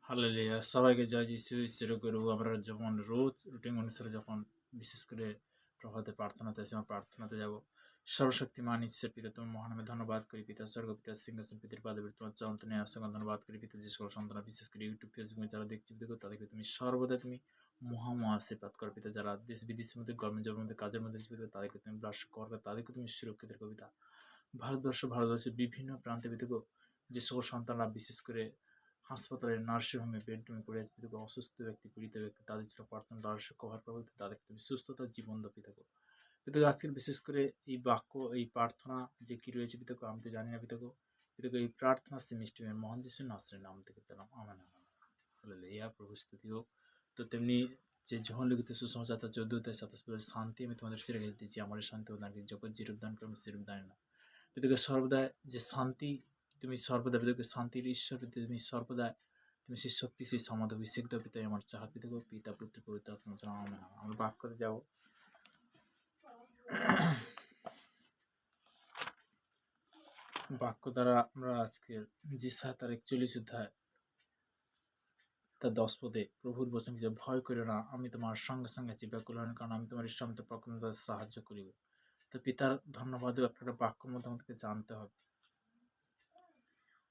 Hallelujah! সবাইকে জয় যিশু। ঈশ্বরের করব আমরা যখন রোজ রুটিন অনুসারে যখন বিশেষ করে প্রভাতে প্রার্থনাতে আসি, আমরা প্রার্থনাতে যাব। সর্বশক্তিমান ঈশ্বর পিতা, তোমার মহানামে ধন্যবাদ করি পিতা। স্বর্গ পিতা সিংহাসন পিতার পাদে তোমার চরণে আসঙ্গ ধন্যবাদ করি পিতা। যে সকল সন্তান বিশেষ করে ইউটিউব ফেসবুকে যারা দেখছি দেখো, তাদেরকে তুমি সর্বদা তুমি মহা আশীর্বাদ করো পিতা। যারা দেশ বিদেশের মধ্যে গভর্নমেন্ট জবের মধ্যে কাজের মধ্যে জীবিত, তাদেরকে তুমি ব্লাস করবে, তাদেরকে তুমি সুরক্ষিত করো পিতা। ভারতবর্ষের বিভিন্ন প্রান্তে বিতর্ক যে সকল সন্তানরা বিশেষ করে হাসপাতালে, নার্সিংহোমে, বেডরুমে পড়ে আছে পিতাকে, অসুস্থ ব্যক্তি, পীড়িত ব্যক্তি, তাদের জন্য প্রার্থনা লালসা কভার করবো, তাদেরকে তুমি সুস্থতার জীবন দাও পিতাকে। পিতাকে আজকের বিশেষ করে এই বাক্য, এই প্রার্থনা যে কি রয়েছে পিতাকে, আমি তো জানি না পিতাকে। পিতাকে এই প্রার্থনা সেমিস্টিমের মহান যিশু নাসরের নাম থেকে চালাম, আমেন আমেন। হালেলুয়া, প্রভু স্তুতি হোক। তো তেমনি যে যখন লিখিত সুসমাচার 14:27 শান্তি আমি তোমাদের ছেড়ে রেখে দিচ্ছি, আমার শান্তি প্রদান করি, জগৎ যেরূপ দান করবে সেরূপ দান না। পিতাকে সর্বদা যে শান্তি, তুমি সর্বদা পিতাকে শান্তির ঈশ্বর পিতা, তুমি সর্বদা তুমি সেই শক্তি, সেই সমাধি অভিষেক দাও পিতাই আমার চাহাত পিতাকে, পিতা পুত্র পবিত্র আত্মা আমেন। আমরা বাক্যতে যাব। বাক্য দ্বারা আমরা আজকের যিশা তার 41 অধ্যায় তার 10 পদে প্রভুর বচন যে ভয় করো না, আমি তোমার সঙ্গে সঙ্গে আছি, ব্যাকুল হন কারণ আমি তোমার ইষ্টান্ত প্রকৃত সাহায্য করিব। তো পিতার ধন্যবাদ একটা বাক্যের মধ্যে আমাদেরকে জানতে হবে।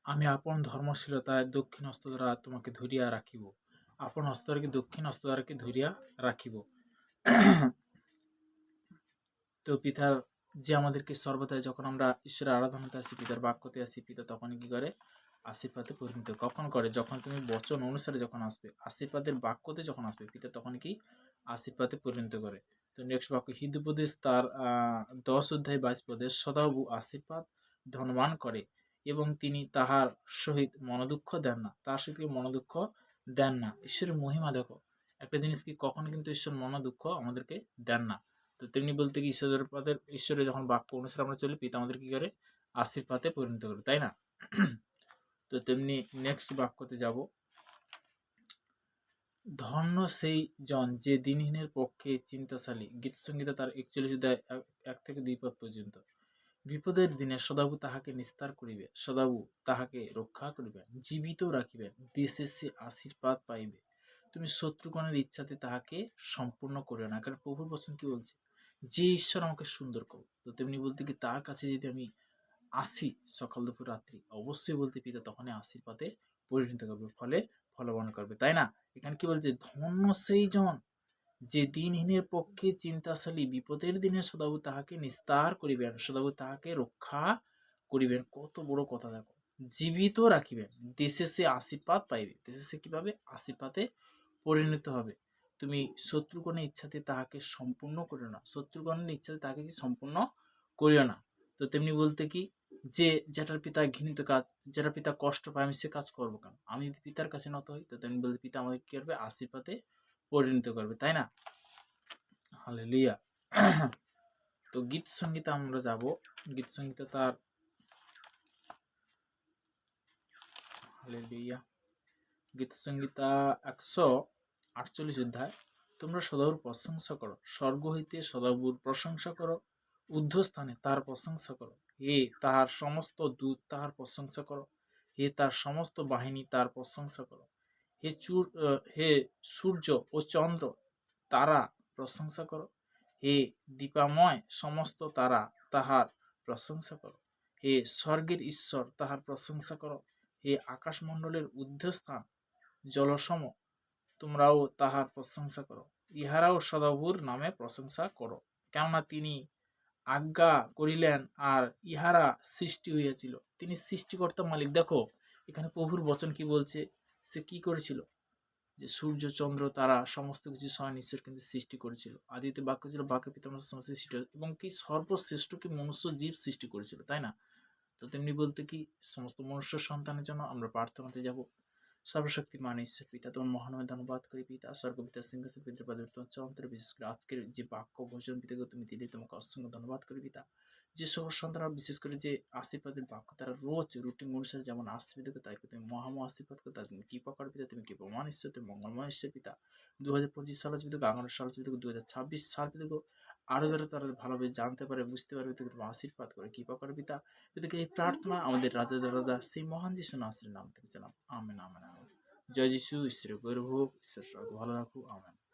আমি আপন ধর্মশীলতায় দক্ষিণ হস্ত দ্বারা তোমাকে ধরিয়া রাখিব, আপন হস্ত দ্বারা দক্ষিণ হস্ত দ্বারাকে ধরিয়া রাখিব। তো পিতার যে আমাদেরকে সর্বদাই যখন আমরা ঈশ্বরের আরাধনাতে আসি, পিতার বাক্যতে আসি, পিতা তখনই কি করে? আশীর্বাদে পরিণত কখন করে? যখন তুমি বচন অনুসারে যখন আসবে, আশীর্বাদের বাক্যতে যখন আসবে, পিতা তখন কি আশীর্বাদে পরিণত করে। তো নেক্সট বাক্য হিন্দুপদেশ তার 10:22 পদে সদাবু আশীর্বাদ ধনবান করে এবং তিনি তাহার সহিত মনোদুঃখ দেন না, তার সহিত মনোদুঃখ দেন না। ঈশ্বরের মহিমা দেখো, একটা জিনিস কি কখনো কিন্তু ঈশ্বর মনোদুঃখ আমাদেরকে দেন না। তো তেমনি বলতে কি ঈশ্বরের যখন বাক্য অনুসারে আমরা চলি, পিতা আমাদের কি করে? আশীর্বাদে পরিণত করে, তাই না? তো তেমনি নেক্সট বাক্যতে যাব। ধন্য সেই জন যে দিনহীনের পক্ষে চিন্তাশালী। গীতসংহিতা তার 41 অধ্যায় 1 থেকে 2 পদ পর্যন্ত। বিপদের দিনে সদাবু তাহাকে নিস্তার করিবে, সদাবু তাহাকে রক্ষা করিবে, জীবিত রাখিবেন, দেশে সে আশীর্বাদ পাইবে। তুমি শত্রুগণের ইচ্ছাতে তাহাকে সম্পূর্ণ করিও না। কারণ প্রভুর বচন কি বলছে? যে ঈশ্বর আমাকে সুন্দর করো, তো তেমনি বলতে কি তার কাছে যদি আমি আসি সকাল দুপুর রাত্রি, অবশ্যই বলতে পিতা তখনই আশীর্বাদে পরিণত করবে, ফলে ফলবান করবে, তাই না? এখানে কি বলছে? ধন্য সেই জন যে দিনহীনের পক্ষে চিন্তাশালী, বিপদের দিনে সদাবু তাহাকে নিস্তার করিবেন, সদাবু তাহাকে রক্ষা করিবেন। কত বড় কথা দেখো! জীবিত রাখিবেন, দেশে সে আশীর্বাদ পাইবে। দেশে সে কিভাবে? আশীর্বাদে পরিণত হবে। তুমি শত্রুগণের ইচ্ছাতে তাহাকে সম্পূর্ণ করিও না, শত্রুগণের ইচ্ছাতে তাহাকে কি সম্পূর্ণ করিও না। তো তেমনি বলতে কি যে যেটার পিতা ঘৃণিত কাজ, যেটা পিতা কষ্ট পায়, আমি সে কাজ করবো কেন? আমি যদি পিতার কাছে নত হই, তো তেমনি বলতে পিতা আমাকে কি করবে? আশীর্বাদে পরিণত করবে, তাই না? হালেলুয়া। তো গীত সংগীতা আমরা যাব। গীত সংগীতা তার হালেলুয়া গীত সংগীতা 148 অধ্যায়। তোমরা সদাবুর প্রশংসা করো, স্বর্গ হইতে সদাবুর প্রশংসা করো, ঊর্ধ্বস্থানে তার প্রশংসা করো। হে তাহার সমস্ত দূত তাহার প্রশংসা করো, হে তার সমস্ত বাহিনী তার প্রশংসা করো। হে সূর্য ও চন্দ্র তারা প্রশংসা করো, হে দীপাময় সমস্ত তারা তাহার প্রশংসা করো। হে স্বর্গের ঈশ্বর তাহার প্রশংসা করো, হে আকাশমণ্ডলের ঊর্ধ্বস্থান জলসম তোমরাও তাহার প্রশংসা করো। ইহারাও সদাবুর নামে প্রশংসা করো, কেননা তিনি আজ্ঞা করিলেন আর ইহারা সৃষ্টি হইয়াছিল। তিনি সৃষ্টিকর্তা মালিক। দেখো এখানে প্রভুর বচন কি বলছে? সে কি করেছিল? যে সূর্য চন্দ্র তারা সমস্ত কিছু স্বয়ং ঈশ্বর কিন্তু সৃষ্টি করেছিল। আদিতে বাক্য ছিল, বাক্য পিতামাতার সমস্ত সৃষ্টি, এবং কি সর্বশ্রেষ্ঠ কি মনুষ্য জীব সৃষ্টি করেছিল, তাই না? তো তেমনি বলতে কি সমস্ত মনুষ্য সন্তানের জন্য আমরা প্রার্থনাতে যাব। সর্বশক্তিমান ঈশ্বর পিতা, তোমার মহানামে ধন্যবাদ করি পিতা। স্বর্গ পিতা সিংহাসন পিতার পাদে তোমার চন্দ্রে, বিশেষ করে আজকের যে বাক্য ভোজন পিতাকে তুমি দিলে, তোমাকে অসংখ্য ধন্যবাদ করি পিতা। যে সকল সন্তানরা বিশেষ করে যে আশীর্বাদের বাক্য তারা রোজ রুটিন অনুসারে যেমন আসছে পিতাকে, তাই তুমি মহামহ আশীর্বাদ করে তাদের তুমি কৃপা করো পিতা, তুমি কৃপামান ঈশ্বর, তুমি মঙ্গলময় ঈশ্বর পিতা। 2025 সাল পিতাকে, 11 সাল পিতাকে, 2026 সাল পিতাকে আরো যারা তারা ভালোভাবে জানতে পারে, বুঝতে পারবে, পিতাকে তুমি আশীর্বাদ করে কৃপা করো পিতা। পিতাকে এই প্রার্থনা আমাদের রাজা রাজা সেই মহান যিশু নাসরের নাম থেকে চালাম, আমেন আমেন আমেন। জয় যিশু, ঈশ্বরের গৌরব হোক, ঈশ্বর সবাইকে ভালো রাখুক, আমেন।